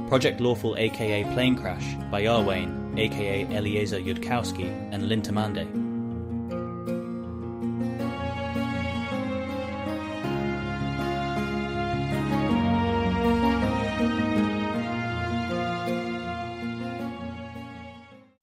Project Lawful aka Planecrash by Arwayne aka Eliezer Yudkowsky and Lintamande.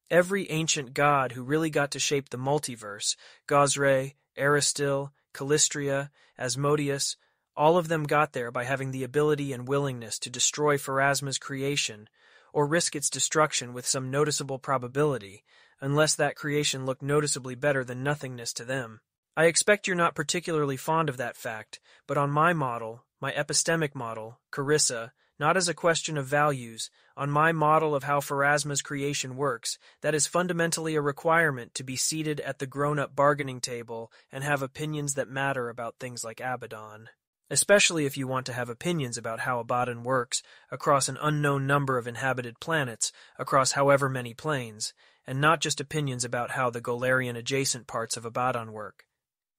Every ancient god who really got to shape the multiverse, Gosre, Aristil, Callistria, Asmodeus, all of them got there by having the ability and willingness to destroy Pharasma's creation, or risk its destruction with some noticeable probability, unless that creation looked noticeably better than nothingness to them. I expect you're not particularly fond of that fact, but on my model, my epistemic model, Carissa, not as a question of values, on my model of how Pharasma's creation works, that is fundamentally a requirement to be seated at the grown-up bargaining table and have opinions that matter about things like Abaddon. Especially if you want to have opinions about how Abaddon works across an unknown number of inhabited planets, across however many planes, and not just opinions about how the Golarian-adjacent parts of Abaddon work.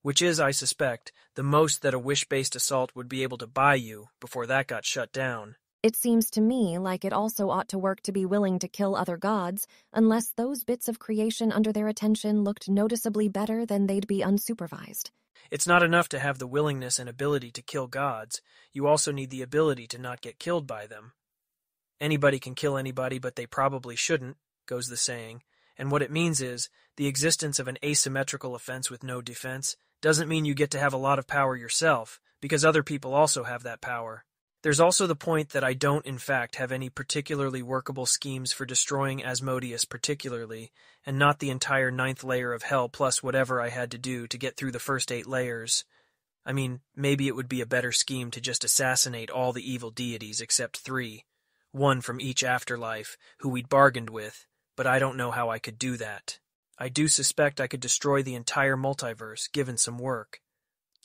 Which is, I suspect, the most that a wish-based assault would be able to buy you before that got shut down. It seems to me like it also ought to work to be willing to kill other gods, unless those bits of creation under their attention looked noticeably better than they'd be unsupervised. It's not enough to have the willingness and ability to kill gods. You also need the ability to not get killed by them. Anybody can kill anybody, but they probably shouldn't, goes the saying. And what it means is, the existence of an asymmetrical offense with no defense doesn't mean you get to have a lot of power yourself, because other people also have that power. There's also the point that I don't, in fact, have any particularly workable schemes for destroying Asmodeus particularly, and not the entire 9th layer of hell plus whatever I had to do to get through the first 8 layers. I mean, maybe it would be a better scheme to just assassinate all the evil deities except 3, one from each afterlife, who we'd bargained with, but I don't know how I could do that. I do suspect I could destroy the entire multiverse, given some work.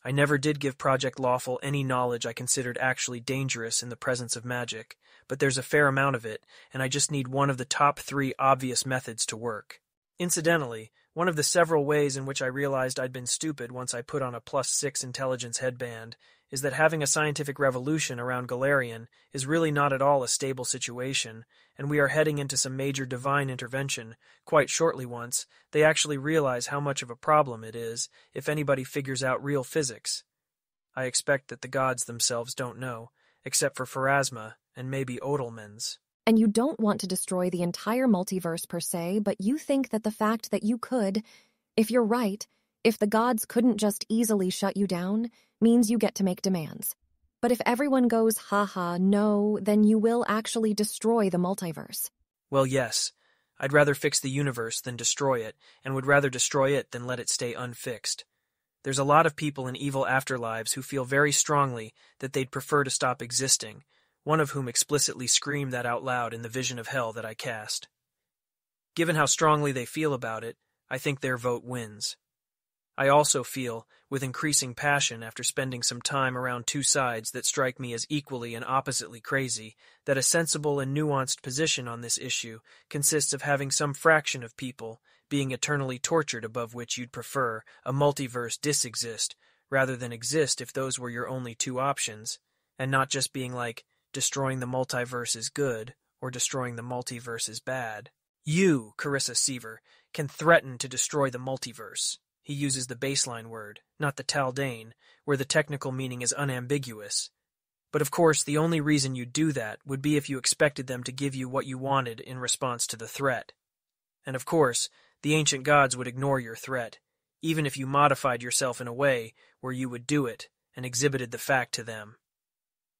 I never did give Project Lawful any knowledge I considered actually dangerous in the presence of magic, but there's a fair amount of it, and I just need one of the top 3 obvious methods to work. Incidentally, one of the several ways in which I realized I'd been stupid once I put on a +6 intelligence headband is that having a scientific revolution around Golarion is really not at all a stable situation, and we are heading into some major divine intervention quite shortly once they actually realize how much of a problem it is if anybody figures out real physics. I expect that the gods themselves don't know, except for Pharasma and maybe Odelmans. And you don't want to destroy the entire multiverse per se, but you think that the fact that you could, if you're right, if the gods couldn't just easily shut you down, means you get to make demands. But if everyone goes, haha, no, then you will actually destroy the multiverse. Well, yes. I'd rather fix the universe than destroy it, and would rather destroy it than let it stay unfixed. There's a lot of people in evil afterlives who feel very strongly that they'd prefer to stop existing, one of whom explicitly screamed that out loud in the vision of hell that I cast. Given how strongly they feel about it, I think their vote wins. I also feel, with increasing passion after spending some time around 2 sides that strike me as equally and oppositely crazy, that a sensible and nuanced position on this issue consists of having some fraction of people being eternally tortured above which you'd prefer a multiverse disexist rather than exist if those were your only 2 options, and not just being like, destroying the multiverse is good or destroying the multiverse is bad. You, Carissa Seaver, can threaten to destroy the multiverse. He uses the baseline word, not the Taldane, where the technical meaning is unambiguous. But of course, the only reason you'd do that would be if you expected them to give you what you wanted in response to the threat. And of course, the ancient gods would ignore your threat, even if you modified yourself in a way where you would do it and exhibited the fact to them.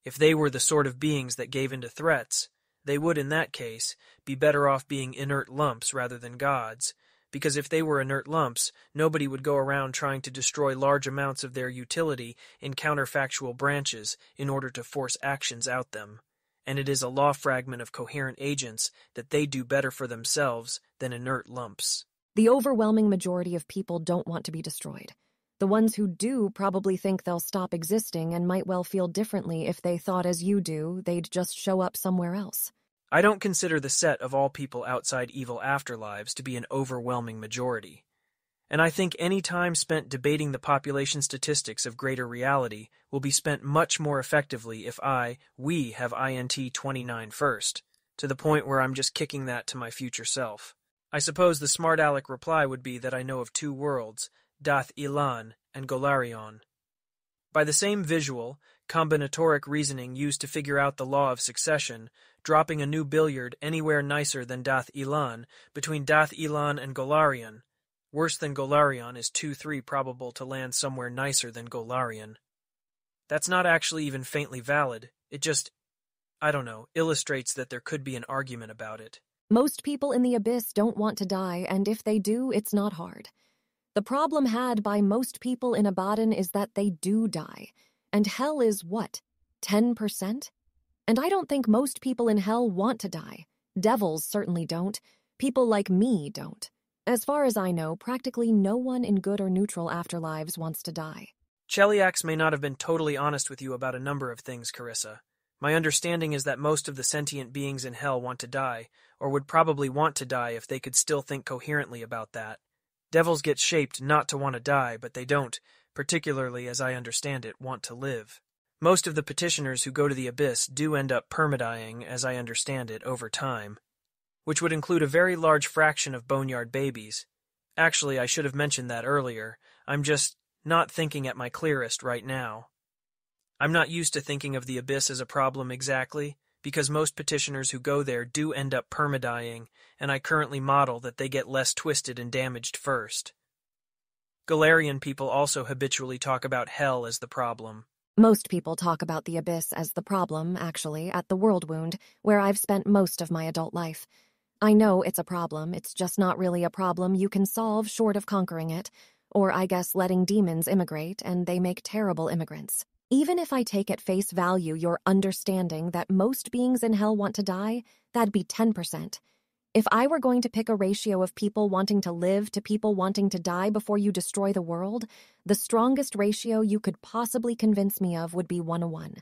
If they were the sort of beings that gave in to threats, they would, in that case, be better off being inert lumps rather than gods, because if they were inert lumps, nobody would go around trying to destroy large amounts of their utility in counterfactual branches in order to force actions out them. And it is a law fragment of coherent agents that they do better for themselves than inert lumps. The overwhelming majority of people don't want to be destroyed. The ones who do probably think they'll stop existing and might well feel differently if they thought as you do, they'd just show up somewhere else. I don't consider the set of all people outside evil afterlives to be an overwhelming majority. And I think any time spent debating the population statistics of greater reality will be spent much more effectively if we have INT 29 first. to the point where I'm just kicking that to my future self. I suppose the smart aleck reply would be that I know of two worlds, Dath Ilan and Golarion. By the same visual, combinatoric reasoning used to figure out the law of succession, dropping a new billiard anywhere nicer than Dath Ilan between Dath Ilan and Golarion. Worse than Golarion is 2-3 probable to land somewhere nicer than Golarion. That's not actually even faintly valid. It just, illustrates that there could be an argument about it. Most people in the abyss don't want to die, and if they do, it's not hard. The problem had by most people in Abaddon is that they do die. And hell is what? 10%? And I don't think most people in hell want to die. Devils certainly don't. People like me don't. As far as I know, practically no one in good or neutral afterlives wants to die. Cheliax may not have been totally honest with you about a number of things, Carissa. My understanding is that most of the sentient beings in hell want to die, or would probably want to die if they could still think coherently about that. Devils get shaped not to want to die, but they don't, particularly as I understand it, want to live. Most of the petitioners who go to the abyss do end up permadying, as I understand it, over time, which would include a very large fraction of boneyard babies. Actually, I should have mentioned that earlier. I'm just not thinking at my clearest right now. I'm not used to thinking of the abyss as a problem exactly, because most petitioners who go there do end up permadying, and I currently model that they get less twisted and damaged first. Galarian people also habitually talk about hell as the problem. Most people talk about the abyss as the problem, actually, at the World Wound, where I've spent most of my adult life. I know it's a problem, it's just not really a problem you can solve short of conquering it, or I guess letting demons immigrate, and they make terrible immigrants. Even if I take at face value your understanding that most beings in hell want to die, that'd be 10%. If I were going to pick a ratio of people wanting to live to people wanting to die before you destroy the world, the strongest ratio you could possibly convince me of would be 1:1.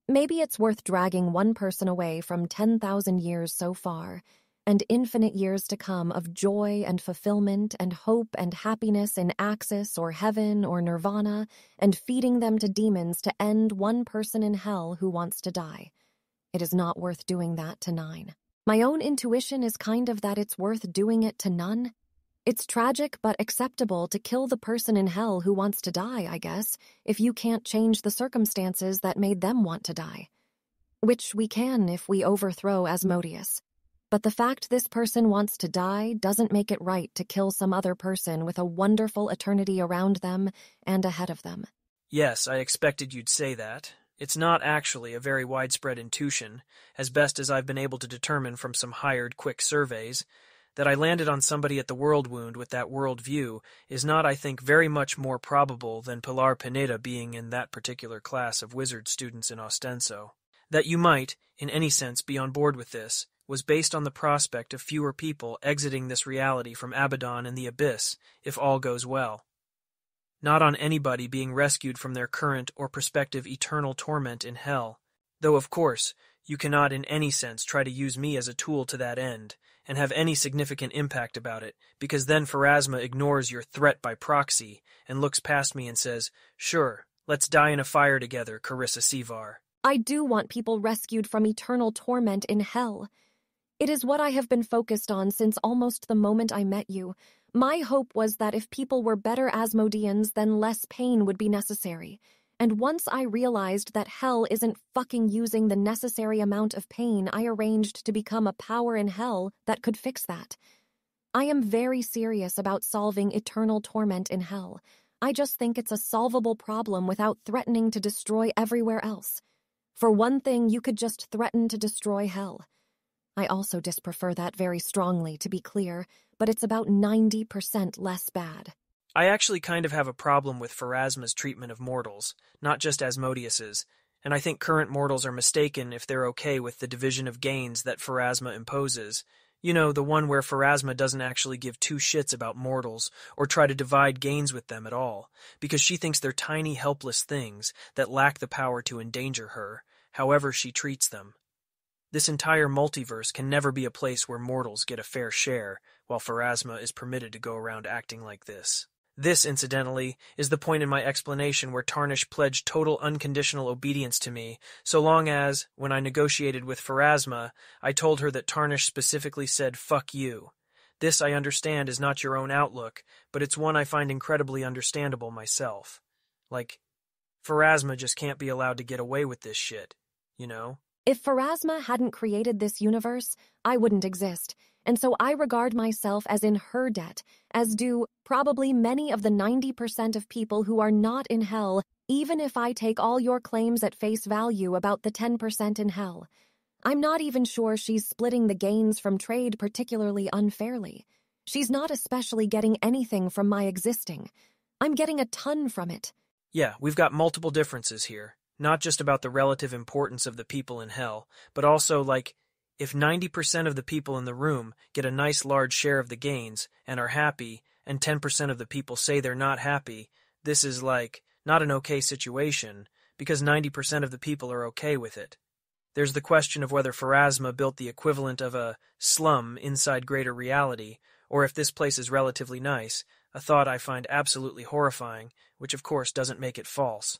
Maybe it's worth dragging one person away from 10,000 years so far, and infinite years to come of joy and fulfillment and hope and happiness in Axis or heaven or nirvana, and feeding them to demons to end one person in hell who wants to die. It is not worth doing that to 9. My own intuition is kind of that it's worth doing it to none. It's tragic but acceptable to kill the person in hell who wants to die, I guess, if you can't change the circumstances that made them want to die. Which we can if we overthrow Asmodeus. But the fact this person wants to die doesn't make it right to kill some other person with a wonderful eternity around them and ahead of them. Yes, I expected you'd say that. It's not actually a very widespread intuition, as best as I've been able to determine from some hired quick surveys. That I landed on somebody at the World Wound with that world view is not, I think, very much more probable than Pilar Pineda being in that particular class of wizard students in Ostenso. That you might, in any sense, be on board with this was based on the prospect of fewer people exiting this reality from Abaddon and the Abyss, if all goes well. Not on anybody being rescued from their current or prospective eternal torment in hell, though of course, you cannot in any sense try to use me as a tool to that end, and have any significant impact about it, because then Pharasma ignores your threat by proxy, and looks past me and says, "Sure, let's die in a fire together, Carissa Sevar." I do want people rescued from eternal torment in hell. It is what I have been focused on since almost the moment I met you. My hope was that if people were better Asmodeans, then less pain would be necessary. And once I realized that hell isn't fucking using the necessary amount of pain, I arranged to become a power in hell that could fix that. I am very serious about solving eternal torment in hell. I just think it's a solvable problem without threatening to destroy everywhere else. For one thing, you could just threaten to destroy hell. I also disprefer that very strongly, to be clear, but it's about 90% less bad. I actually kind of have a problem with Pharasma's treatment of mortals, not just Asmodeus's, and I think current mortals are mistaken if they're okay with the division of gains that Pharasma imposes. You know, the one where Pharasma doesn't actually give two shits about mortals or try to divide gains with them at all, because she thinks they're tiny, helpless things that lack the power to endanger her, however she treats them. This entire multiverse can never be a place where mortals get a fair share, while Pharasma is permitted to go around acting like this. This, incidentally, is the point in my explanation where Tarnish pledged total unconditional obedience to me, so long as, when I negotiated with Pharasma, I told her that Tarnish specifically said, "fuck you." This, I understand, is not your own outlook, but it's one I find incredibly understandable myself. Like, Pharasma just can't be allowed to get away with this shit, you know? If Pharasma hadn't created this universe, I wouldn't exist, and so I regard myself as in her debt, as do probably many of the 90% of people who are not in hell, even if I take all your claims at face value about the 10% in hell. I'm not even sure she's splitting the gains from trade particularly unfairly. She's not especially getting anything from my existing. I'm getting a ton from it. Yeah, we've got multiple differences here. Not just about the relative importance of the people in hell, but also, like, if 90% of the people in the room get a nice large share of the gains and are happy, and 10% of the people say they're not happy, this is, like, not an okay situation, because 90% of the people are okay with it. There's the question of whether Pharasma built the equivalent of a slum inside greater reality, or if this place is relatively nice, a thought I find absolutely horrifying, which of course doesn't make it false.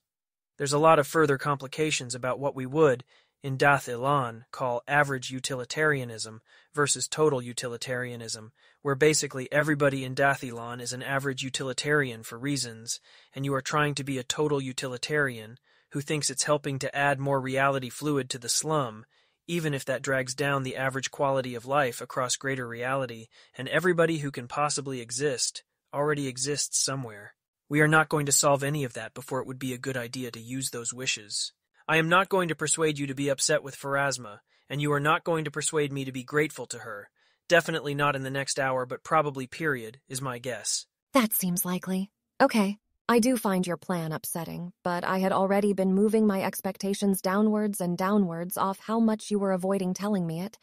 There's a lot of further complications about what we would, in Dath Ilan, call average utilitarianism versus total utilitarianism, where basically everybody in Dath Ilan is an average utilitarian for reasons, and you are trying to be a total utilitarian who thinks it's helping to add more reality fluid to the slum, even if that drags down the average quality of life across greater reality, and everybody who can possibly exist already exists somewhere. We are not going to solve any of that before it would be a good idea to use those wishes. I am not going to persuade you to be upset with Pharasma, and you are not going to persuade me to be grateful to her. Definitely not in the next hour, but probably period, is my guess. That seems likely. Okay, I do find your plan upsetting, but I had already been moving my expectations downwards and downwards off how much you were avoiding telling me it,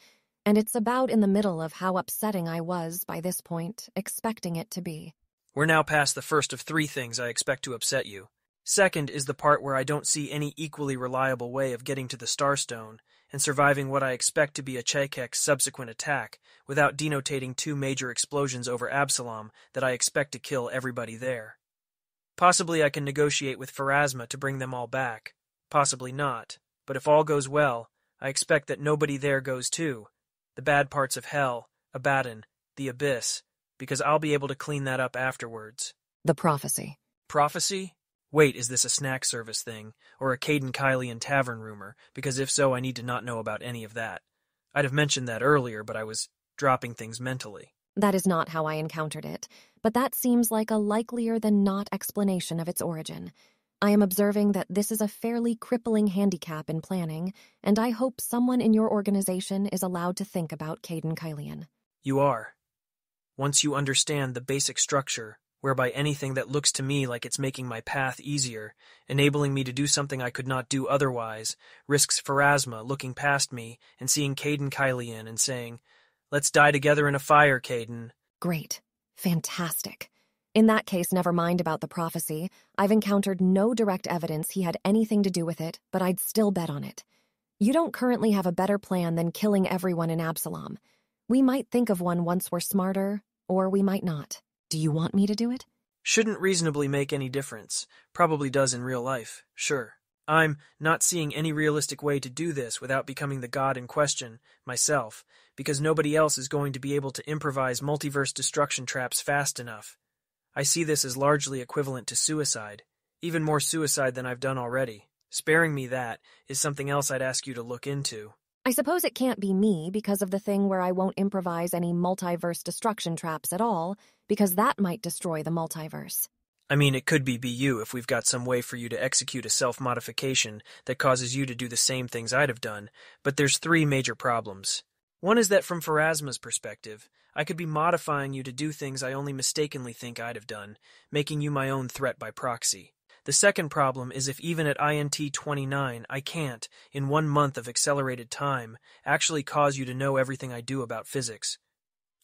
and it's about in the middle of how upsetting I was, by this point, expecting it to be. We're now past the first of three things I expect to upset you. Second is the part where I don't see any equally reliable way of getting to the Starstone and surviving what I expect to be a Chekek's subsequent attack without denotating two major explosions over Absalom that I expect to kill everybody there. Possibly I can negotiate with Pharasma to bring them all back. Possibly not. But if all goes well, I expect that nobody there goes too. The bad parts of hell, Abaddon, the Abyss, because I'll be able to clean that up afterwards. The prophecy. Prophecy? Wait, is this a snack service thing, or a Caden Kylian tavern rumor? Because if so, I need to not know about any of that. I'd have mentioned that earlier, but I was dropping things mentally. That is not how I encountered it, but that seems like a likelier-than-not explanation of its origin. I am observing that this is a fairly crippling handicap in planning, and I hope someone in your organization is allowed to think about Caden Kylian. You are. Once you understand the basic structure, whereby anything that looks to me like it's making my path easier, enabling me to do something I could not do otherwise, risks Pharasma looking past me and seeing Caden Kylian and saying, "Let's die together in a fire, Caden." Great. Fantastic. In that case, never mind about the prophecy. I've encountered no direct evidence he had anything to do with it, but I'd still bet on it. You don't currently have a better plan than killing everyone in Absalom. We might think of one once we're smarter, or we might not. Do you want me to do it? Shouldn't reasonably make any difference. Probably does in real life, sure. I'm not seeing any realistic way to do this without becoming the god in question, myself, because nobody else is going to be able to improvise multiverse destruction traps fast enough. I see this as largely equivalent to suicide, even more suicide than I've done already. Sparing me that is something else I'd ask you to look into. I suppose it can't be me because of the thing where I won't improvise any multiverse destruction traps at all, because that might destroy the multiverse. I mean, it could be you if we've got some way for you to execute a self-modification that causes you to do the same things I'd have done, but there's three major problems. One is that from Pharasma's perspective, I could be modifying you to do things I only mistakenly think I'd have done, making you my own threat by proxy. The second problem is if even at INT 29 I can't, in 1 month of accelerated time, actually cause you to know everything I do about physics.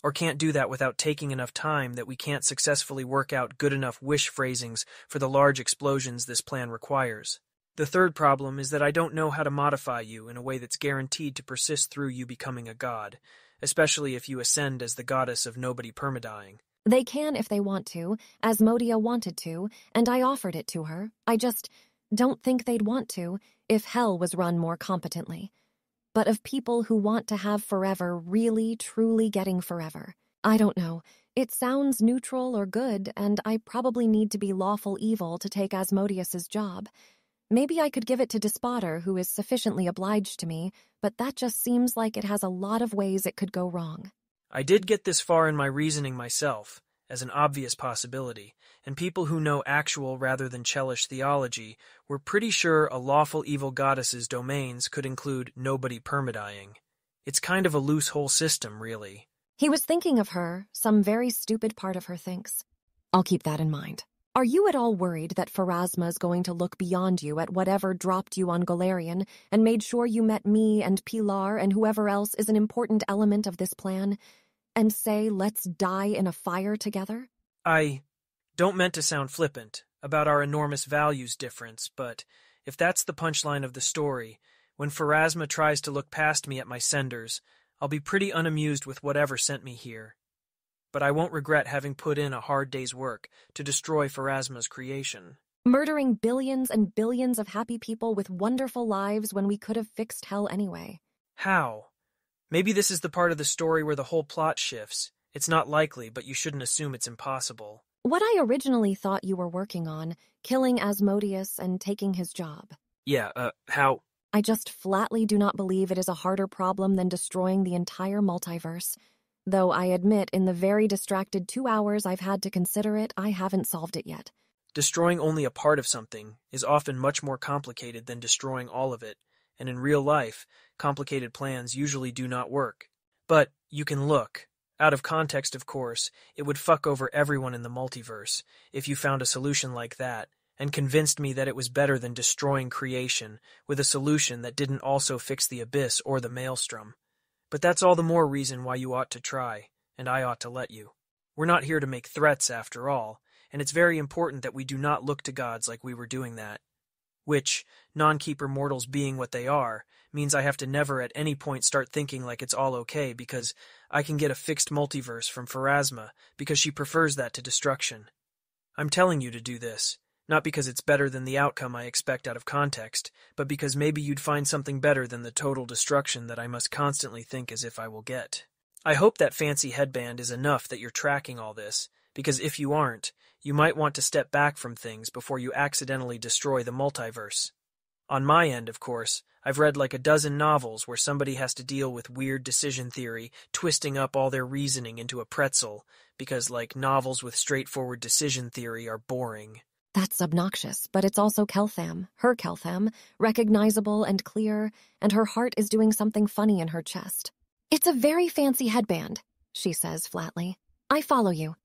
Or can't do that without taking enough time that we can't successfully work out good enough wish phrasings for the large explosions this plan requires. The third problem is that I don't know how to modify you in a way that's guaranteed to persist through you becoming a god, especially if you ascend as the goddess of nobody permadying. They can if they want to, Asmodia wanted to, and I offered it to her. I just don't think they'd want to if hell was run more competently. But of people who want to have forever really, truly getting forever, I don't know. It sounds neutral or good, and I probably need to be lawful evil to take Asmodeus's job. Maybe I could give it to Despotter, who is sufficiently obliged to me, but that just seems like it has a lot of ways it could go wrong. I did get this far in my reasoning myself, as an obvious possibility, and people who know actual rather than Chelish theology were pretty sure a lawful evil goddess's domains could include nobody permadying. It's kind of a loose whole system, really. He was thinking of her, some very stupid part of her thinks. I'll keep that in mind. Are you at all worried that Pharasma's going to look beyond you at whatever dropped you on Golarion and made sure you met me and Pilar and whoever else is an important element of this plan, and say, let's die in a fire together? I don't meant to sound flippant about our enormous values difference, but if that's the punchline of the story, when Pharasma tries to look past me at my senders, I'll be pretty unamused with whatever sent me here. But I won't regret having put in a hard day's work to destroy Pharasma's creation. Murdering billions and billions of happy people with wonderful lives when we could have fixed hell anyway. How? Maybe this is the part of the story where the whole plot shifts. It's not likely, but you shouldn't assume it's impossible. What I originally thought you were working on, killing Asmodeus and taking his job. Yeah, how? I just flatly do not believe it is a harder problem than destroying the entire multiverse. Though I admit in the very distracted 2 hours I've had to consider it, I haven't solved it yet. Destroying only a part of something is often much more complicated than destroying all of it, and in real life, complicated plans usually do not work. But you can look. Out of context, of course, it would fuck over everyone in the multiverse if you found a solution like that, and convinced me that it was better than destroying creation with a solution that didn't also fix the abyss or the maelstrom. But that's all the more reason why you ought to try, and I ought to let you. We're not here to make threats, after all, and it's very important that we do not look to gods like we were doing that. Which, non-keeper mortals being what they are, means I have to never at any point start thinking like it's all okay because I can get a fixed multiverse from Pharasma because she prefers that to destruction. I'm telling you to do this, not because it's better than the outcome I expect out of context, but because maybe you'd find something better than the total destruction that I must constantly think as if I will get. I hope that fancy headband is enough that you're tracking all this, because if you aren't, you might want to step back from things before you accidentally destroy the multiverse. On my end, of course, I've read like a dozen novels where somebody has to deal with weird decision theory, twisting up all their reasoning into a pretzel, because, like, novels with straightforward decision theory are boring. That's obnoxious, but it's also Keltham, her Keltham, recognizable and clear, and her heart is doing something funny in her chest. It's a very fancy headband, she says flatly. I follow you.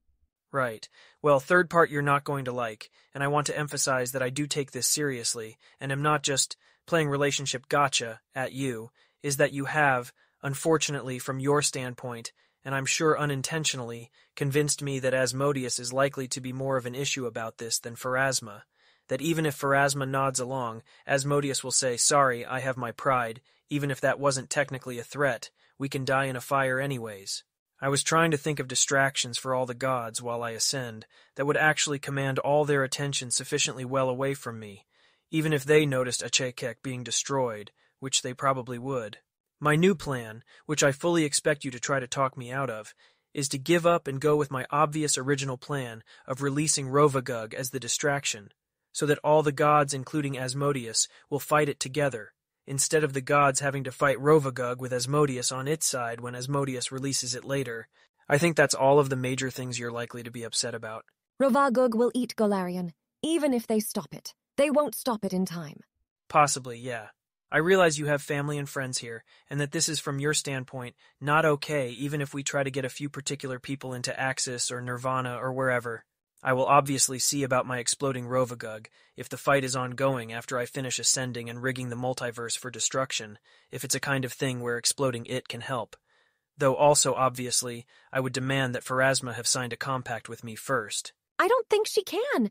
Right. Well, third part you're not going to like, and I want to emphasize that I do take this seriously, and am not just playing relationship gotcha at you, is that you have, unfortunately from your standpoint, and I'm sure unintentionally, convinced me that Asmodeus is likely to be more of an issue about this than Pharasma, that even if Pharasma nods along, Asmodeus will say, sorry, I have my pride, even if that wasn't technically a threat, we can die in a fire anyways. I was trying to think of distractions for all the gods while I ascend that would actually command all their attention sufficiently well away from me, even if they noticed Achekek being destroyed, which they probably would. My new plan, which I fully expect you to try to talk me out of, is to give up and go with my obvious original plan of releasing Rovagug as the distraction, so that all the gods, including Asmodeus, will fight it together, instead of the gods having to fight Rovagug with Asmodeus on its side when Asmodeus releases it later. I think that's all of the major things you're likely to be upset about. Rovagug will eat Golarion, even if they stop it. They won't stop it in time. Possibly, yeah. I realize you have family and friends here, and that this is from your standpoint not okay even if we try to get a few particular people into Axis or Nirvana or wherever. I will obviously see about my exploding Rovagug if the fight is ongoing after I finish ascending and rigging the multiverse for destruction, if it's a kind of thing where exploding it can help. Though also, obviously, I would demand that Pharasma have signed a compact with me first. I don't think she can.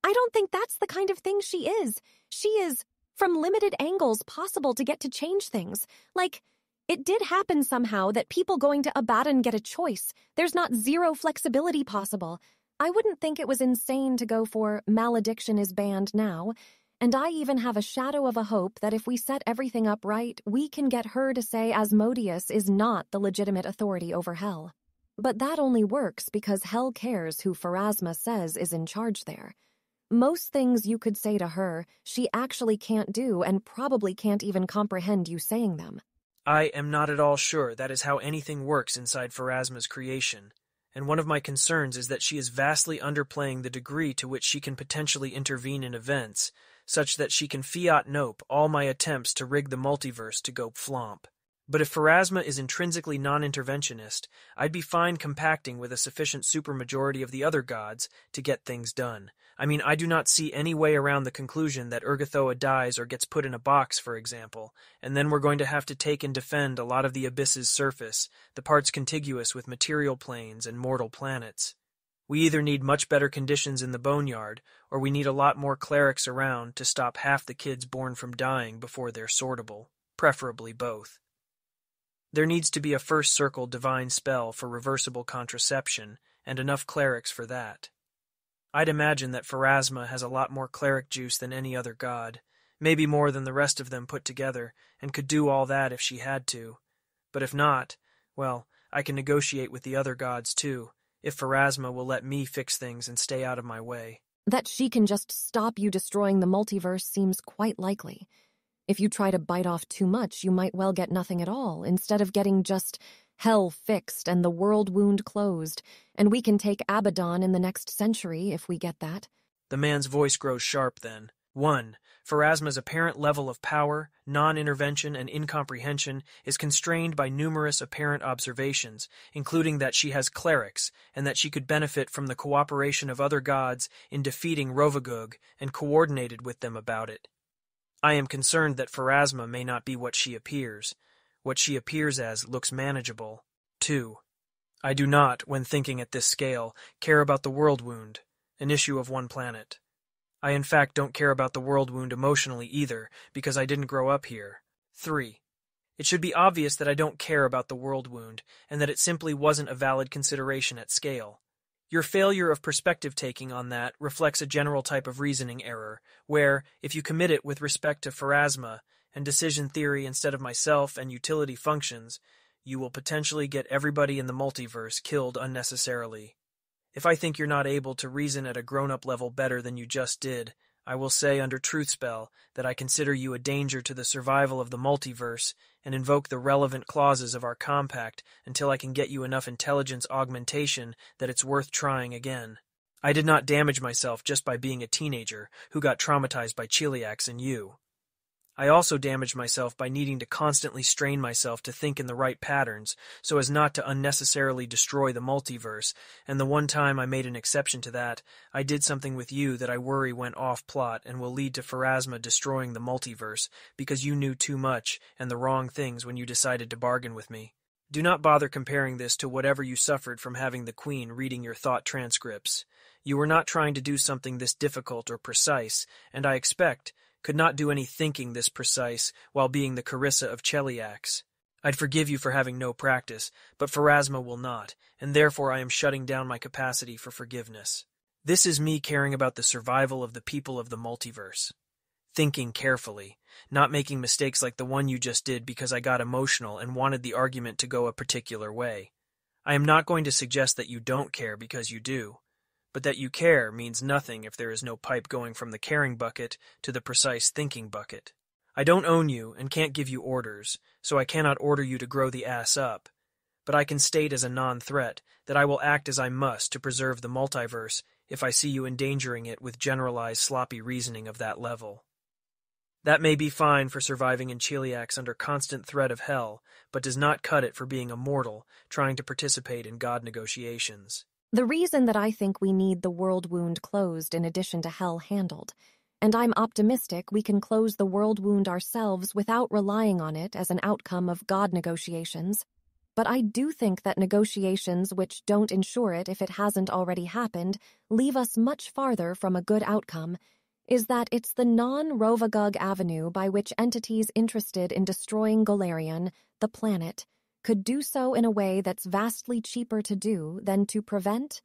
I don't think that's the kind of thing she is. She is, from limited angles, possible to get to change things. Like, It did happen somehow that people going to Abaddon get a choice. There's not zero flexibility possible. I wouldn't think it was insane to go for malediction is banned now, and I even have a shadow of a hope that if we set everything up right, we can get her to say Asmodeus is not the legitimate authority over Hell. But that only works because Hell cares who Pharasma says is in charge there. Most things you could say to her, she actually can't do and probably can't even comprehend you saying them. I am not at all sure that is how anything works inside Pharasma's creation, and one of my concerns is that she is vastly underplaying the degree to which she can potentially intervene in events, such that she can fiat nope all my attempts to rig the multiverse to go flomp. But if Pharasma is intrinsically non-interventionist, I'd be fine compacting with a sufficient supermajority of the other gods to get things done. I mean, I do not see any way around the conclusion that Urgathoa dies or gets put in a box, for example, and then we're going to have to take and defend a lot of the abyss's surface, the parts contiguous with material planes and mortal planets. We either need much better conditions in the boneyard, or we need a lot more clerics around to stop half the kids born from dying before they're sortable, preferably both. There needs to be a first circle divine spell for reversible contraception, and enough clerics for that. I'd imagine that Pharasma has a lot more cleric juice than any other god, maybe more than the rest of them put together, and could do all that if she had to. But if not, well, I can negotiate with the other gods too, if Pharasma will let me fix things and stay out of my way. That she can just stop you destroying the multiverse seems quite likely. If you try to bite off too much, you might well get nothing at all, instead of getting just Hell fixed and the world wound closed, and we can take Abaddon in the next century if we get that. The man's voice grows sharp then. 1. Pharasma's apparent level of power, non-intervention, and incomprehension is constrained by numerous apparent observations, including that she has clerics, and that she could benefit from the cooperation of other gods in defeating Rovagug and coordinated with them about it. I am concerned that Pharasma may not be what she appears. What she appears as looks manageable. 2. I do not, when thinking at this scale, care about the world wound, an issue of one planet. I in fact don't care about the world wound emotionally either, because I didn't grow up here. 3. It should be obvious that I don't care about the world wound, and that it simply wasn't a valid consideration at scale. Your failure of perspective-taking on that reflects a general type of reasoning error, where, if you commit it with respect to Pharasma and decision theory instead of myself and utility functions, you will potentially get everybody in the multiverse killed unnecessarily. If I think you're not able to reason at a grown-up level better than you just did, I will say under Truthspell that I consider you a danger to the survival of the multiverse and invoke the relevant clauses of our compact until I can get you enough intelligence augmentation that it's worth trying again. I did not damage myself just by being a teenager who got traumatized by Cheliax and you. I also damaged myself by needing to constantly strain myself to think in the right patterns so as not to unnecessarily destroy the multiverse, and the one time I made an exception to that, I did something with you that I worry went off-plot and will lead to Pharasma destroying the multiverse because you knew too much and the wrong things when you decided to bargain with me. Do not bother comparing this to whatever you suffered from having the Queen reading your thought transcripts. You were not trying to do something this difficult or precise, and I expect could not do any thinking this precise while being the Carissa of Cheliax. I'd forgive you for having no practice, but Pharasma will not, and therefore I am shutting down my capacity for forgiveness. This is me caring about the survival of the people of the multiverse. Thinking carefully, not making mistakes like the one you just did because I got emotional and wanted the argument to go a particular way. I am not going to suggest that you don't care because you do. But that you care means nothing if there is no pipe going from the caring bucket to the precise thinking bucket. I don't own you and can't give you orders, so I cannot order you to grow the ass up. But I can state as a non-threat that I will act as I must to preserve the multiverse if I see you endangering it with generalized sloppy reasoning of that level. That may be fine for surviving in Cheliax under constant threat of hell, but does not cut it for being a mortal trying to participate in God negotiations. The reason that I think we need the world wound closed in addition to Hell handled, and I'm optimistic we can close the world wound ourselves without relying on it as an outcome of God negotiations. But I do think that negotiations which don't ensure it if it hasn't already happened leave us much farther from a good outcome. is that it's the non-Rovagug avenue by which entities interested in destroying Golarion, the planet, could do so in a way that's vastly cheaper to do than to prevent,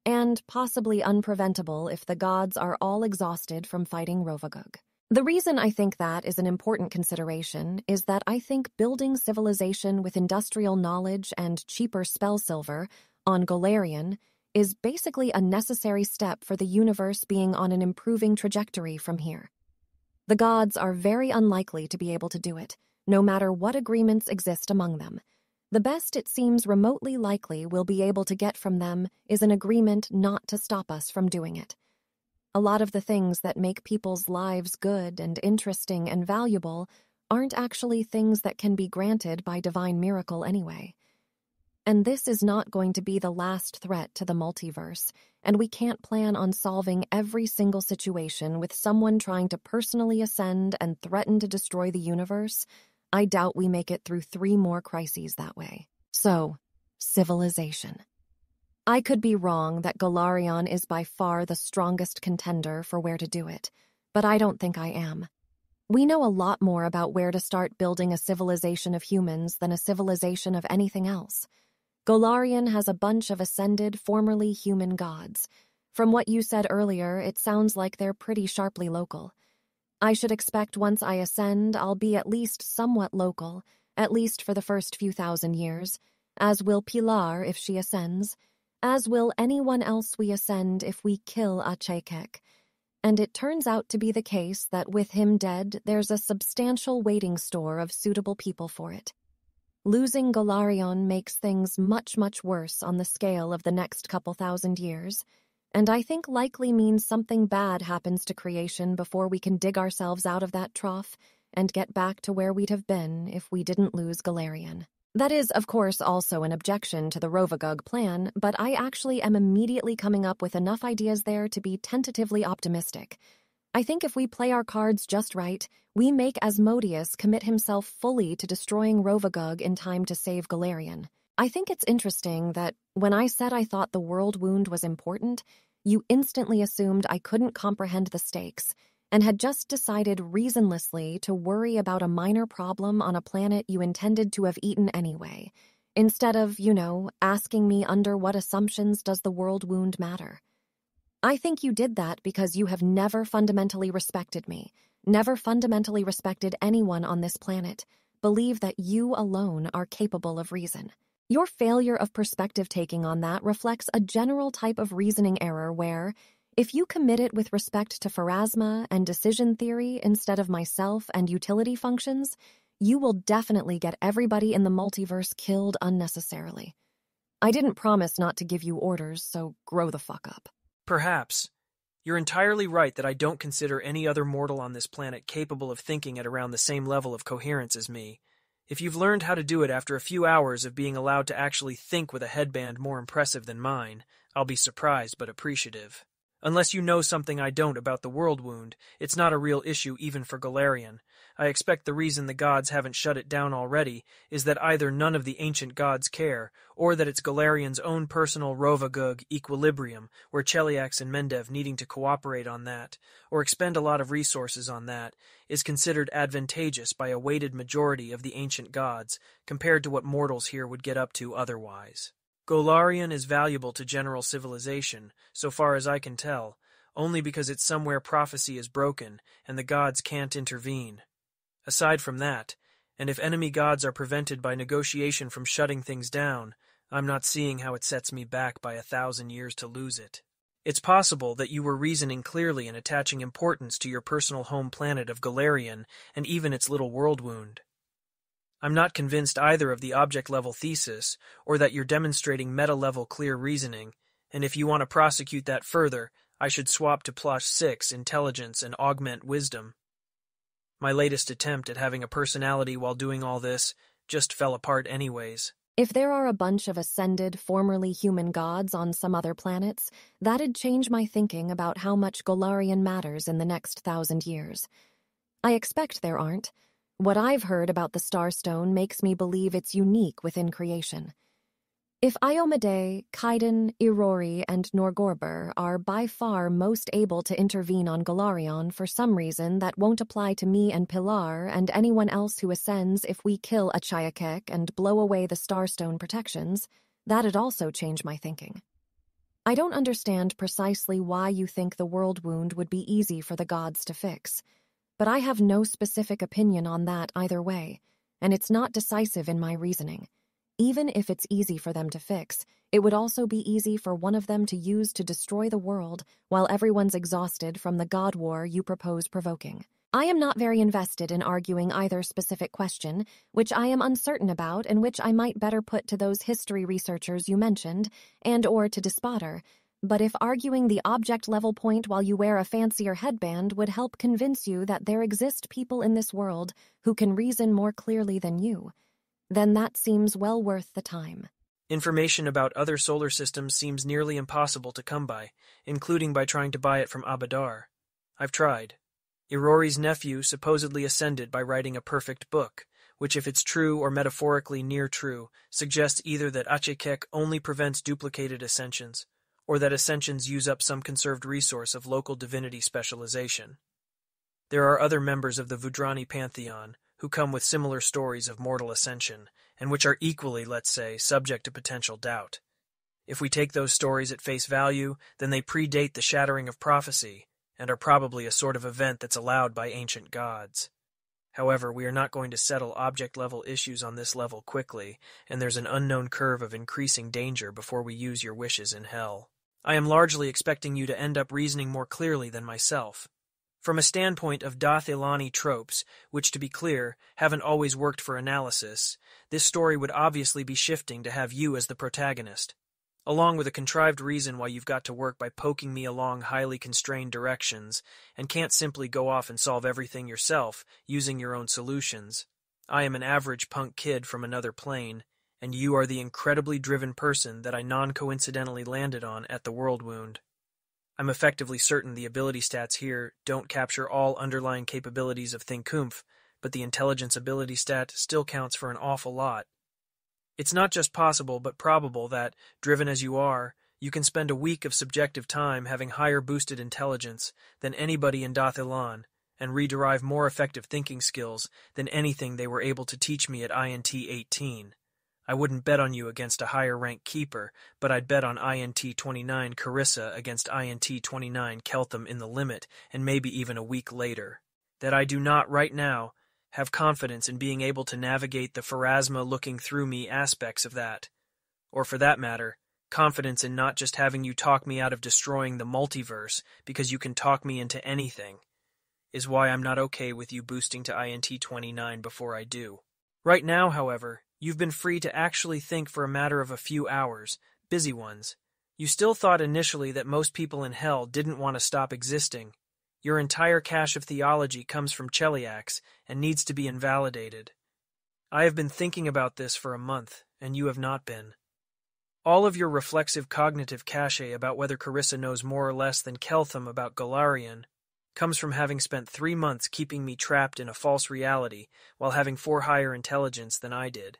and possibly unpreventable if the gods are all exhausted from fighting Rovagug. The reason I think that is an important consideration is that I think building civilization with industrial knowledge and cheaper spell silver on Golarion is basically a necessary step for the universe being on an improving trajectory from here. The gods are very unlikely to be able to do it, no matter what agreements exist among them. The best it seems remotely likely we'll be able to get from them is an agreement not to stop us from doing it. A lot of the things that make people's lives good and interesting and valuable aren't actually things that can be granted by divine miracle anyway. And this is not going to be the last threat to the multiverse, and we can't plan on solving every single situation with someone trying to personally ascend and threaten to destroy the universe. I doubt we make it through 3 more crises that way. So, civilization. I could be wrong that Golarion is by far the strongest contender for where to do it, but I don't think I am. We know a lot more about where to start building a civilization of humans than a civilization of anything else. Golarion has a bunch of ascended, formerly human gods. From what you said earlier, it sounds like they're pretty sharply local. I should expect once I ascend, I'll be at least somewhat local, at least for the first few thousand years, as will Pilar if she ascends, as will anyone else we ascend if we kill Achekek. And it turns out to be the case that with him dead, there's a substantial waiting store of suitable people for it. Losing Golarion makes things much, much worse on the scale of the next couple thousand years, and I think likely means something bad happens to creation before we can dig ourselves out of that trough and get back to where we'd have been if we didn't lose Golarion. That is, of course, also an objection to the Rovagug plan, but I actually am immediately coming up with enough ideas there to be tentatively optimistic. I think if we play our cards just right, we make Asmodeus commit himself fully to destroying Rovagug in time to save Golarion. I think it's interesting that when I said I thought the world wound was important, you instantly assumed I couldn't comprehend the stakes and had just decided reasonlessly to worry about a minor problem on a planet you intended to have eaten anyway, instead of, asking me under what assumptions does the world wound matter. I think you did that because you have never fundamentally respected me, never fundamentally respected anyone on this planet, believe that you alone are capable of reason. Your failure of perspective-taking on that reflects a general type of reasoning error where, if you commit it with respect to Pharasma and decision theory instead of myself and utility functions, you will definitely get everybody in the multiverse killed unnecessarily. I didn't promise not to give you orders, so grow the fuck up. Perhaps. You're entirely right that I don't consider any other mortal on this planet capable of thinking at around the same level of coherence as me. If you've learned how to do it after a few hours of being allowed to actually think with a headband more impressive than mine, I'll be surprised but appreciative. Unless you know something I don't about the world wound, it's not a real issue even for Golarion. I expect the reason the gods haven't shut it down already is that either none of the ancient gods care, or that it's Golarion's own personal Rovagug equilibrium, where Cheliax and Mendev needing to cooperate on that, or expend a lot of resources on that, is considered advantageous by a weighted majority of the ancient gods, compared to what mortals here would get up to otherwise. Golarion is valuable to general civilization, so far as I can tell, only because it's somewhere prophecy is broken and the gods can't intervene. Aside from that, and if enemy gods are prevented by negotiation from shutting things down, I'm not seeing how it sets me back by 1,000 years to lose it. It's possible that you were reasoning clearly and attaching importance to your personal home planet of Golarion and even its little world wound. I'm not convinced either of the object-level thesis or that you're demonstrating meta-level clear reasoning, and if you want to prosecute that further, I should swap to +6 intelligence and augment wisdom. My latest attempt at having a personality while doing all this just fell apart anyways. If there are a bunch of ascended, formerly human gods on some other planets, that'd change my thinking about how much Golarion matters in the next 1,000 years. I expect there aren't. What I've heard about the Starstone makes me believe it's unique within creation. If Iomedae, Kaiden, Irori, and Norgorbur are by far most able to intervene on Golarion for some reason that won't apply to me and Pilar and anyone else who ascends if we kill Achayakek and blow away the Starstone protections, that'd also change my thinking. I don't understand precisely why you think the world wound would be easy for the gods to fix, but I have no specific opinion on that either way, and it's not decisive in my reasoning. Even if it's easy for them to fix, it would also be easy for one of them to use to destroy the world while everyone's exhausted from the god war you propose provoking. I am not very invested in arguing either specific question, which I am uncertain about and which I might better put to those history researchers you mentioned, and or to Despotter, but if arguing the object-level point while you wear a fancier headband would help convince you that there exist people in this world who can reason more clearly than you, then that seems well worth the time. Information about other solar systems seems nearly impossible to come by, including by trying to buy it from Abadar. I've tried. Irori's nephew supposedly ascended by writing a perfect book, which if it's true or metaphorically near true, suggests either that Achekek only prevents duplicated ascensions, or that ascensions use up some conserved resource of local divinity specialization. There are other members of the Vudrani pantheon who come with similar stories of mortal ascension, and which are equally, let's say, subject to potential doubt. If we take those stories at face value, then they predate the shattering of prophecy, and are probably a sort of event that's allowed by ancient gods. However, we are not going to settle object-level issues on this level quickly, and there's an unknown curve of increasing danger before we use your wishes in hell. I am largely expecting you to end up reasoning more clearly than myself. From a standpoint of Dath-Ilani tropes, which, to be clear, haven't always worked for analysis, this story would obviously be shifting to have you as the protagonist, along with a contrived reason why you've got to work by poking me along highly constrained directions, and can't simply go off and solve everything yourself, using your own solutions. I am an average punk kid from another plane, and you are the incredibly driven person that I non-coincidentally landed on at the World Wound. I'm effectively certain the ability stats here don't capture all underlying capabilities of Thinkumph, but the intelligence ability stat still counts for an awful lot. It's not just possible but probable that, driven as you are, you can spend a week of subjective time having higher boosted intelligence than anybody in Dath-Ilan, and rederive more effective thinking skills than anything they were able to teach me at INT 18. I wouldn't bet on you against a higher rank keeper, but I'd bet on INT 29 Carissa against INT 29 Keltham in the limit, and maybe even a week later. That I do not, right now, have confidence in being able to navigate the Pharasma looking through me aspects of that. Or for that matter, confidence in not just having you talk me out of destroying the multiverse because you can talk me into anything, is why I'm not okay with you boosting to INT 29 before I do. Right now, however, you've been free to actually think for a matter of a few hours, busy ones. You still thought initially that most people in hell didn't want to stop existing. Your entire cache of theology comes from Cheliax and needs to be invalidated. I have been thinking about this for a month, and you have not been. All of your reflexive cognitive cache about whether Carissa knows more or less than Keltham about Golarion comes from having spent 3 months keeping me trapped in a false reality while having 4 higher intelligence than I did.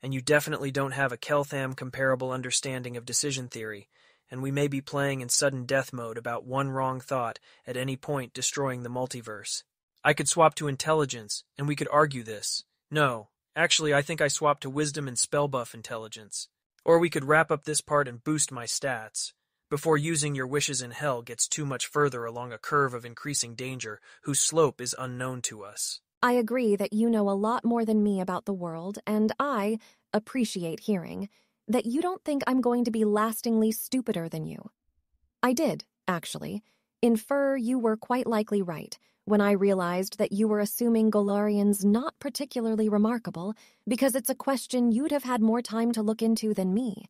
And you definitely don't have a Keltham comparable understanding of decision theory, and we may be playing in sudden death mode about one wrong thought at any point destroying the multiverse. I could swap to intelligence, and we could argue this. No, actually I think I swapped to wisdom and spell buff intelligence. Or we could wrap up this part and boost my stats, before using your wishes in hell gets too much further along a curve of increasing danger whose slope is unknown to us. I agree that you know a lot more than me about the world, and I appreciate hearing that you don't think I'm going to be lastingly stupider than you. I did, actually, infer you were quite likely right when I realized that you were assuming Golarion's not particularly remarkable because it's a question you'd have had more time to look into than me.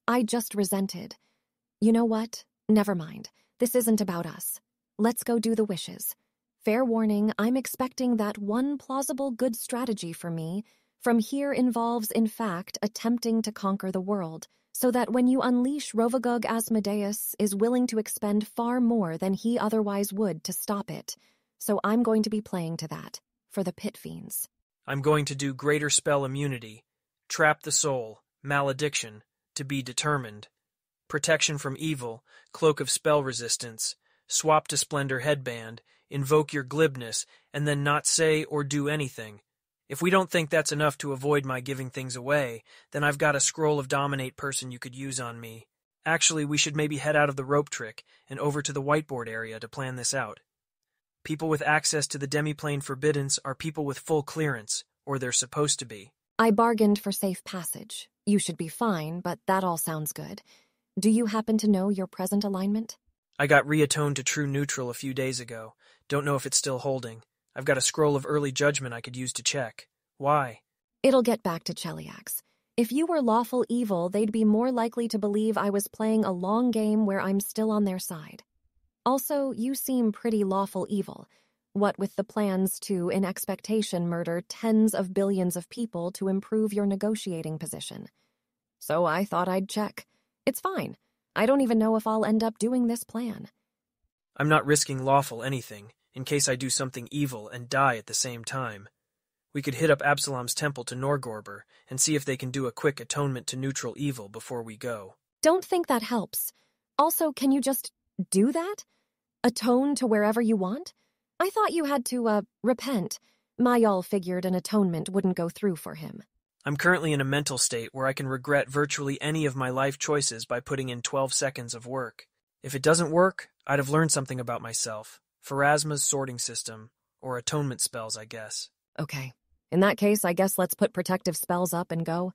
I just resented. You know what? Never mind. This isn't about us. Let's go do the wishes. Fair warning, I'm expecting that one plausible good strategy for me from here involves, in fact, attempting to conquer the world, so that when you unleash Rovagug Asmodeus is willing to expend far more than he otherwise would to stop it. So I'm going to be playing to that, for the pit fiends. I'm going to do greater spell immunity, trap the soul, malediction, To be determined. Protection from evil, cloak of spell resistance, swap to splendor headband, invoke your glibness, and then not say or do anything. If we don't think that's enough to avoid my giving things away, then I've got a scroll of dominate person you could use on me. Actually, we should maybe head out of the rope trick and over to the whiteboard area to plan this out. People with access to the demiplane forbiddance are people with full clearance, or they're supposed to be. I bargained for safe passage. You should be fine, but that all sounds good. Do you happen to know your present alignment? I got reattoned to true neutral a few days ago. Don't know if it's still holding. I've got a scroll of early judgment I could use to check. Why? It'll get back to Cheliax. If you were lawful evil, they'd be more likely to believe I was playing a long game where I'm still on their side. Also, you seem pretty lawful evil. What with the plans to, in expectation, murder tens of billions of people to improve your negotiating position. So I thought I'd check. It's fine. I don't even know if I'll end up doing this plan. I'm not risking lawful anything, in case I do something evil and die at the same time. We could hit up Absalom's temple to Norgorber and see if they can do a quick atonement to neutral evil before we go. Don't think that helps. Also, can you just do that? Atone to wherever you want? I thought you had to, repent. Mayal figured an atonement wouldn't go through for him. I'm currently in a mental state where I can regret virtually any of my life choices by putting in 12 seconds of work. If it doesn't work, I'd have learned something about myself. Pharasma's sorting system, or atonement spells, I guess. Okay. In that case, I guess let's put protective spells up and go.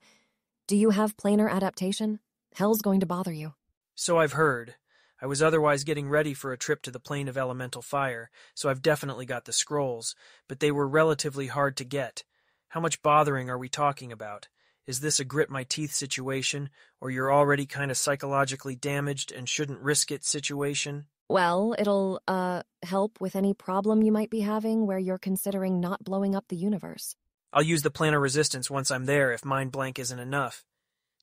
Do you have planar adaptation? Hell's going to bother you. So I've heard. I was otherwise getting ready for a trip to the plane of elemental fire, so I've definitely got the scrolls, but they were relatively hard to get. How much bothering are we talking about? Is this a grit-my-teeth situation, or you're already kind of psychologically damaged and shouldn't risk it situation? Well, it'll, help with any problem you might be having where you're considering not blowing up the universe. I'll use the planar resistance once I'm there if mind blank isn't enough.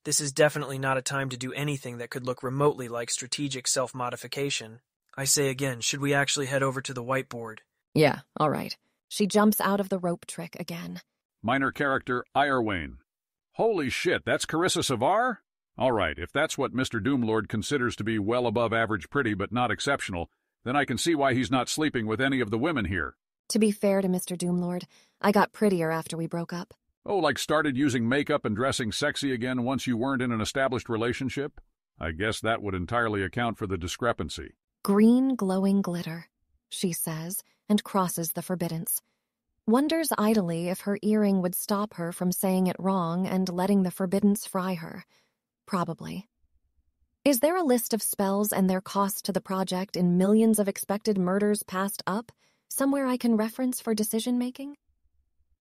This is definitely not a time to do anything that could look remotely like strategic self-modification. I say again, should we actually head over to the whiteboard? Yeah, all right. She jumps out of the rope trick again. Minor character, Irewain. Holy shit, that's Carissa Savar? All right, if that's what Mr. Doomlord considers to be well above average pretty but not exceptional, then I can see why he's not sleeping with any of the women here. To be fair to Mr. Doomlord, I got prettier after we broke up. Oh, like started using makeup and dressing sexy again once you weren't in an established relationship? I guess that would entirely account for the discrepancy. Green glowing glitter, she says, and crosses the forbiddance. Wonders idly if her earring would stop her from saying it wrong and letting the forbiddance fry her. Probably. Is there a list of spells and their cost to the project in millions of expected murders passed up? Somewhere I can reference for decision-making?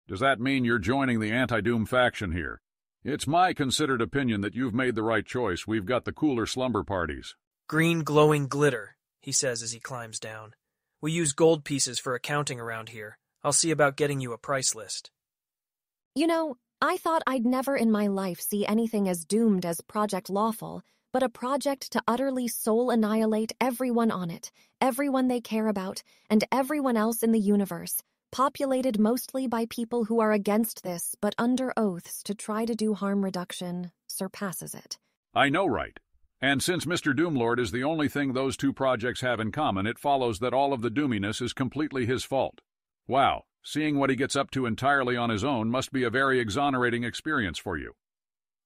Does that mean you're joining the anti-Doom faction here? It's my considered opinion that you've made the right choice. We've got the cooler slumber parties. Green glowing glitter, he says as he climbs down. We use gold pieces for accounting around here. I'll see about getting you a price list. You know, I thought I'd never in my life see anything as doomed as Project Lawful, but a project to utterly soul annihilate everyone on it, everyone they care about, and everyone else in the universe, populated mostly by people who are against this but under oaths to try to do harm reduction, surpasses it. I know, right. And since Mr. Doomlord is the only thing those two projects have in common, it follows that all of the doominess is completely his fault. Wow, seeing what he gets up to entirely on his own must be a very exonerating experience for you.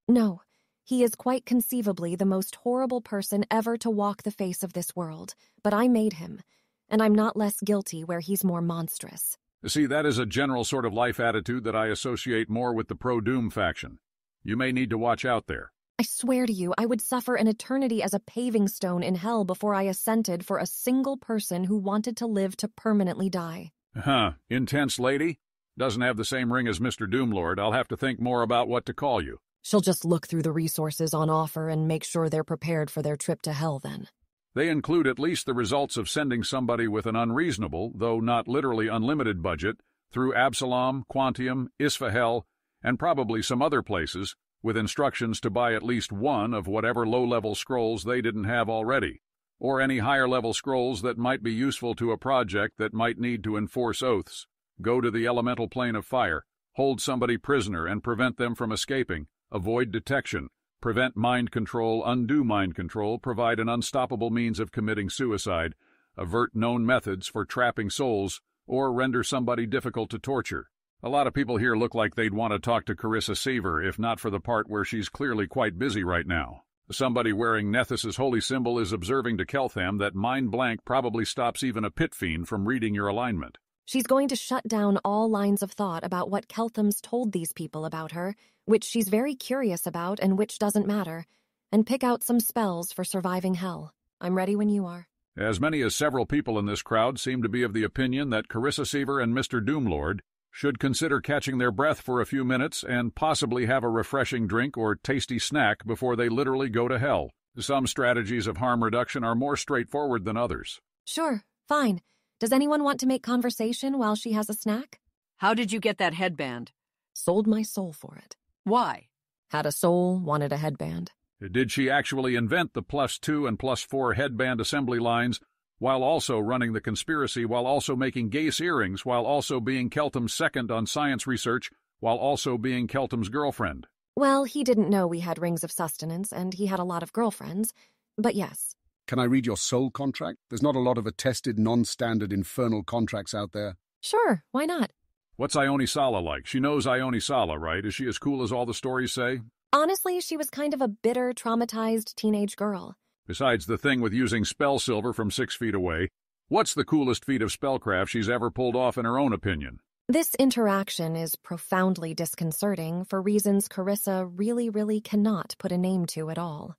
No, he is quite conceivably the most horrible person ever to walk the face of this world, but I made him, and I'm not less guilty where he's more monstrous. See, that is a general sort of life attitude that I associate more with the pro-Doom faction. You may need to watch out there. I swear to you, I would suffer an eternity as a paving stone in hell before I assented for a single person who wanted to live to permanently die. Huh, intense lady? Doesn't have the same ring as Mr. Doomlord. I'll have to think more about what to call you. She'll just look through the resources on offer and make sure they're prepared for their trip to hell then. They include at least the results of sending somebody with an unreasonable, though not literally unlimited budget, through Absalom, Quantium, Isfahel, and probably some other places, with instructions to buy at least one of whatever low-level scrolls they didn't have already, or any higher-level scrolls that might be useful to a project that might need to enforce oaths, go to the elemental plane of fire, hold somebody prisoner and prevent them from escaping, avoid detection, prevent mind control, undo mind control, provide an unstoppable means of committing suicide, avert known methods for trapping souls, or render somebody difficult to torture. A lot of people here look like they'd want to talk to Carissa Seaver, if not for the part where she's clearly quite busy right now. Somebody wearing Nethys's holy symbol is observing to Keltham that mind blank probably stops even a pit fiend from reading your alignment. She's going to shut down all lines of thought about what Keltham's told these people about her, which she's very curious about and which doesn't matter, and pick out some spells for surviving hell. I'm ready when you are. As many as several people in this crowd seem to be of the opinion that Carissa Seaver and Mr. Doomlord should consider catching their breath for a few minutes and possibly have a refreshing drink or tasty snack before they literally go to hell. Some strategies of harm reduction are more straightforward than others. Sure, fine. Does anyone want to make conversation while she has a snack? How did you get that headband? Sold my soul for it. Why? Had a soul, wanted a headband. Did she actually invent the +2 and +4 headband assembly lines while also running the conspiracy, while also making Gase earrings, while also being Keltham's second on science research, while also being Keltham's girlfriend? Well, he didn't know we had rings of sustenance, and he had a lot of girlfriends. But yes. Can I read your soul contract? There's not a lot of attested, non-standard infernal contracts out there. Sure, why not? What's Ione Sala like? She knows Ione Sala, right? Is she as cool as all the stories say? Honestly, she was kind of a bitter, traumatized teenage girl. Besides the thing with using spell silver from 6 feet away, what's the coolest feat of spellcraft she's ever pulled off in her own opinion? This interaction is profoundly disconcerting for reasons Carissa really cannot put a name to at all.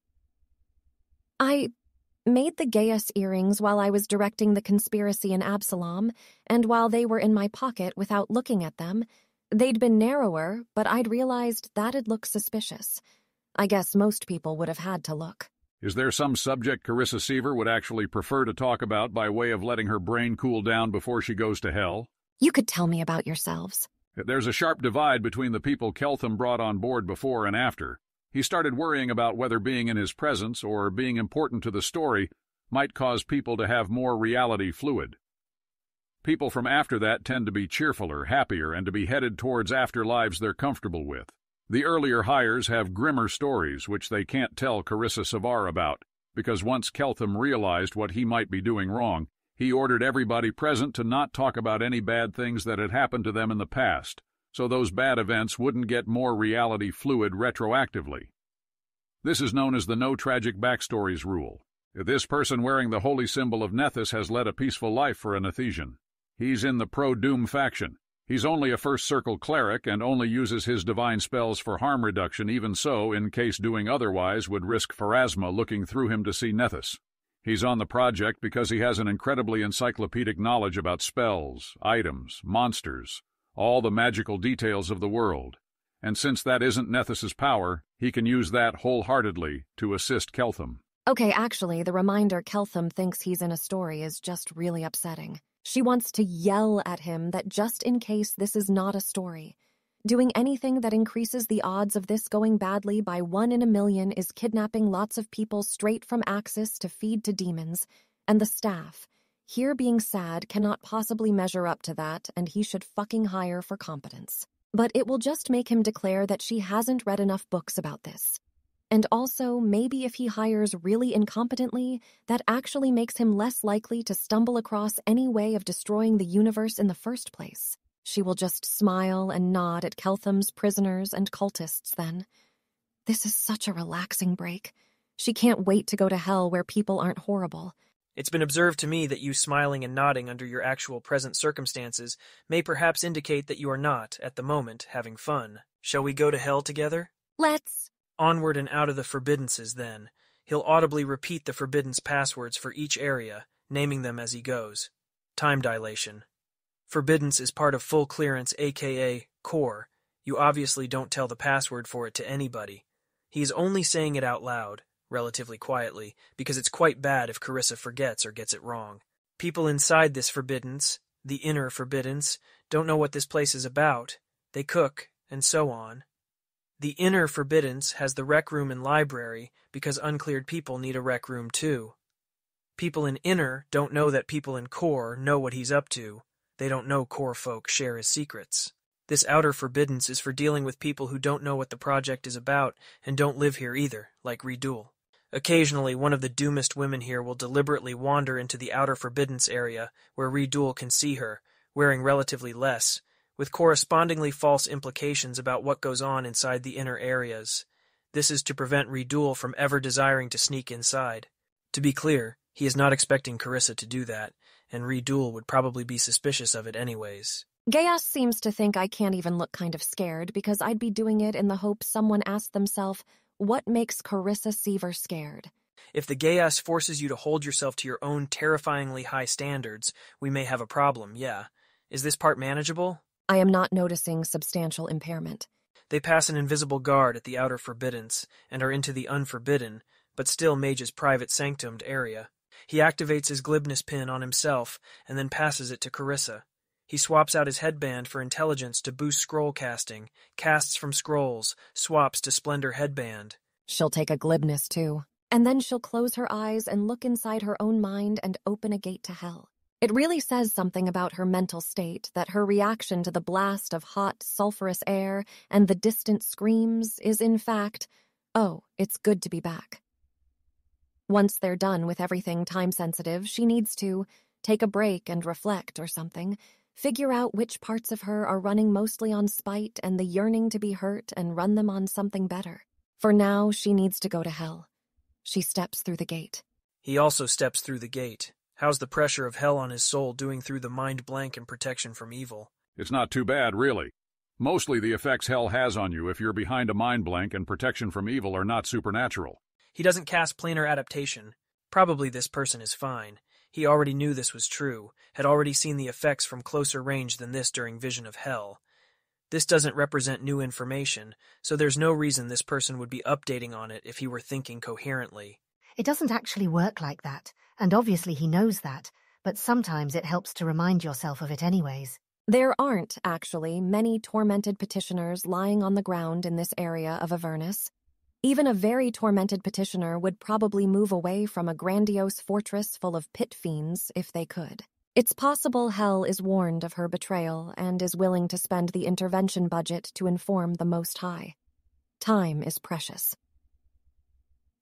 I made the Gaius earrings while I was directing the conspiracy in Absalom, and while they were in my pocket without looking at them, they'd been narrower, but I'd realized that'd look suspicious. I guess most people would have had to look. Is there some subject Carissa Seaver would actually prefer to talk about by way of letting her brain cool down before she goes to hell? You could tell me about yourselves. There's a sharp divide between the people Keltham brought on board before and after. He started worrying about whether being in his presence or being important to the story might cause people to have more reality fluid. People from after that tend to be cheerfuler, happier, and to be headed towards afterlives they're comfortable with. The earlier hires have grimmer stories which they can't tell Carissa Seaver about, because once Keltham realized what he might be doing wrong, he ordered everybody present to not talk about any bad things that had happened to them in the past, so those bad events wouldn't get more reality fluid retroactively. This is known as the no tragic backstories rule. This person wearing the holy symbol of Nethys has led a peaceful life for a Nethesian. He's in the pro-Doom faction. He's only a first circle cleric and only uses his divine spells for harm reduction, even so, in case doing otherwise would risk Pharasma looking through him to see Nethys. He's on the project because he has an incredibly encyclopedic knowledge about spells, items, monsters, all the magical details of the world. And since that isn't Nethys's power, he can use that wholeheartedly to assist Keltham. Okay, actually, the reminder Keltham thinks he's in a story is just really upsetting. She wants to yell at him that just in case this is not a story. Doing anything that increases the odds of this going badly by 1 in a million is kidnapping lots of people straight from Axis to feed to demons, and the staff, here being sad, cannot possibly measure up to that, and he should fucking hire for competence. But it will just make him declare that she hasn't read enough books about this. And also, maybe if he hires really incompetently, that actually makes him less likely to stumble across any way of destroying the universe in the first place. She will just smile and nod at Keltham's prisoners and cultists then. This is such a relaxing break. She can't wait to go to hell where people aren't horrible. It's been observed to me that you smiling and nodding under your actual present circumstances may perhaps indicate that you are not, at the moment, having fun. Shall we go to hell together? Let's. Onward and out of the forbiddances, then. He'll audibly repeat the forbiddance passwords for each area, naming them as he goes. Time dilation. Forbiddance is part of full clearance, aka core. You obviously don't tell the password for it to anybody. He is only saying it out loud, relatively quietly, because it's quite bad if Carissa forgets or gets it wrong. People inside this forbiddance, the inner forbiddance, don't know what this place is about. They cook, and so on. The inner forbiddance has the rec room and library because uncleared people need a rec room too. People in inner don't know that people in core know what he's up to. They don't know core folk share his secrets. This outer forbiddance is for dealing with people who don't know what the project is about and don't live here either, like Redul. Occasionally, one of the doomist women here will deliberately wander into the outer forbiddance area where Redul can see her, wearing relatively less, with correspondingly false implications about what goes on inside the inner areas. This is to prevent Redul from ever desiring to sneak inside. To be clear, he is not expecting Carissa to do that, and Redul would probably be suspicious of it anyways. Gaius seems to think I can't even look kind of scared because I'd be doing it in the hope someone asked themselves, what makes Carissa Seaver scared? If the Gaius forces you to hold yourself to your own terrifyingly high standards, we may have a problem, yeah. Is this part manageable? I am not noticing substantial impairment. They pass an invisible guard at the outer forbiddance and are into the unforbidden, but still Mage's private sanctumed area. He activates his glibness pin on himself and then passes it to Carissa. He swaps out his headband for intelligence to boost scroll casting, casts from scrolls, swaps to splendor headband. She'll take a glibness too. And then she'll close her eyes and look inside her own mind and open a gate to hell. It really says something about her mental state that her reaction to the blast of hot, sulfurous air and the distant screams is in fact, oh, it's good to be back. Once they're done with everything time-sensitive, she needs to take a break and reflect or something, figure out which parts of her are running mostly on spite and the yearning to be hurt and run them on something better. For now, she needs to go to hell. She steps through the gate. He also steps through the gate. How's the pressure of hell on his soul doing through the mind blank and protection from evil? It's not too bad, really. Mostly the effects hell has on you if you're behind a mind blank and protection from evil are not supernatural. He doesn't cast planar adaptation. Probably this person is fine. He already knew this was true, had already seen the effects from closer range than this during Vision of Hell. This doesn't represent new information, so there's no reason this person would be updating on it if he were thinking coherently. It doesn't actually work like that, and obviously he knows that, but sometimes it helps to remind yourself of it anyways. There aren't, actually, many tormented petitioners lying on the ground in this area of Avernus. Even a very tormented petitioner would probably move away from a grandiose fortress full of pit fiends if they could. It's possible Hell is warned of her betrayal and is willing to spend the intervention budget to inform the Most High. Time is precious.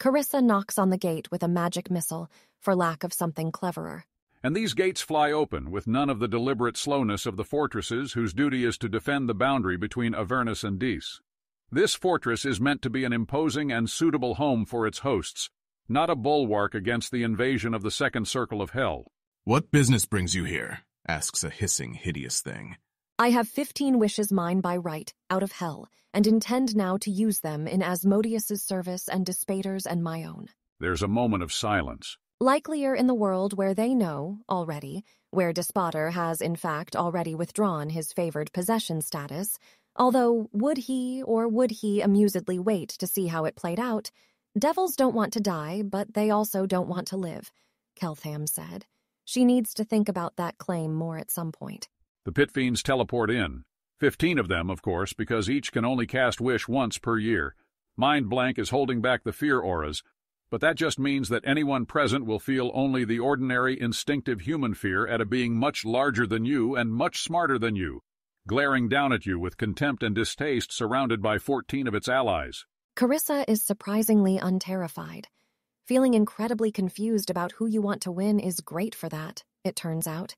Carissa knocks on the gate with a magic missile for lack of something cleverer. And these gates fly open with none of the deliberate slowness of the fortresses whose duty is to defend the boundary between Avernus and Dis. This fortress is meant to be an imposing and suitable home for its hosts, not a bulwark against the invasion of the second circle of hell. "What business brings you here?" asks a hissing, hideous thing. I have 15 wishes mine by right, out of hell, and intend now to use them in Asmodeus's service and Despater's and my own. There's a moment of silence. Likelier in the world where they know, already, where Despater has in fact already withdrawn his favored possession status, although would he amusedly wait to see how it played out? Devils don't want to die, but they also don't want to live, Keltham said. She needs to think about that claim more at some point. The pit fiends teleport in. 15 of them, of course, because each can only cast wish once per year. Mind blank is holding back the fear auras, but that just means that anyone present will feel only the ordinary, instinctive human fear at a being much larger than you and much smarter than you, glaring down at you with contempt and distaste surrounded by 14 of its allies. Carissa is surprisingly unterrified. Feeling incredibly confused about who you want to win is great for that, it turns out.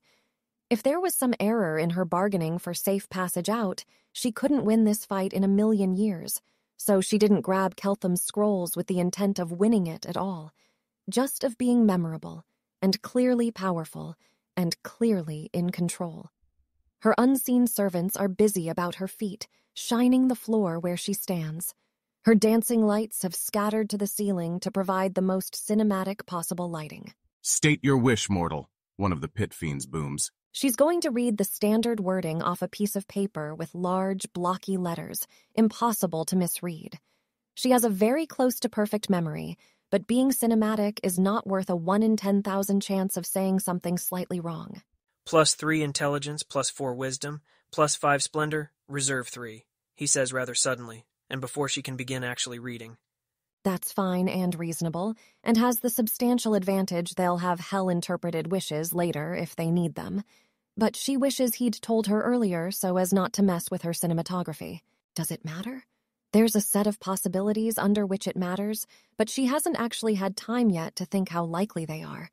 If there was some error in her bargaining for safe passage out, she couldn't win this fight in a million years, so she didn't grab Keltham's scrolls with the intent of winning it at all, just of being memorable, and clearly powerful, and clearly in control. Her unseen servants are busy about her feet, shining the floor where she stands. Her dancing lights have scattered to the ceiling to provide the most cinematic possible lighting. "State your wish, mortal," one of the pit fiends booms. She's going to read the standard wording off a piece of paper with large, blocky letters, impossible to misread. She has a very close to perfect memory, but being cinematic is not worth a 1 in 10,000 chance of saying something slightly wrong. +3 intelligence, +4 wisdom, +5 splendor, reserve 3, he says rather suddenly, and before she can begin actually reading. That's fine and reasonable, and has the substantial advantage they'll have hell-interpreted wishes later if they need them. but she wishes he'd told her earlier so as not to mess with her cinematography. Does it matter? There's a set of possibilities under which it matters, but she hasn't actually had time yet to think how likely they are.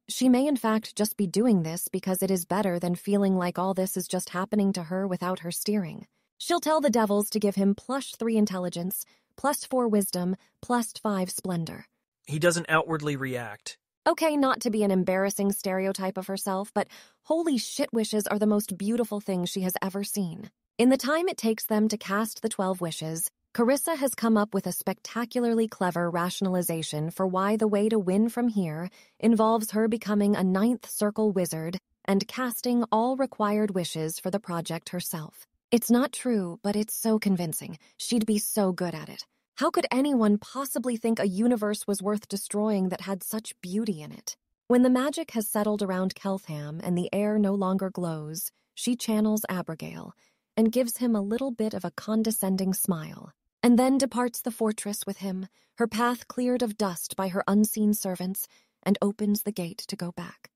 She may in fact just be doing this because it is better than feeling like all this is just happening to her without her steering. She'll tell the devils to give him +3 intelligence, +4 wisdom, +5 splendor. He doesn't outwardly react. Okay, not to be an embarrassing stereotype of herself, but holy shit, wishes are the most beautiful things she has ever seen. In the time it takes them to cast the 12 wishes, Carissa has come up with a spectacularly clever rationalization for why the way to win from here involves her becoming a 9th circle wizard and casting all required wishes for the project herself. It's not true, but it's so convincing. She'd be so good at it. How could anyone possibly think a universe was worth destroying that had such beauty in it? When the magic has settled around Keltham and the air no longer glows, she channels Abigail and gives him a little bit of a condescending smile, and then departs the fortress with him, her path cleared of dust by her unseen servants, and opens the gate to go back.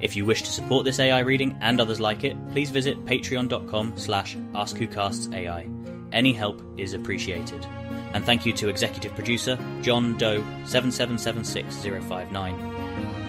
If you wish to support this AI reading and others like it, please visit patreon.com/AskWhoCastsAI. Any help is appreciated. And thank you to executive producer John Doe 7776059.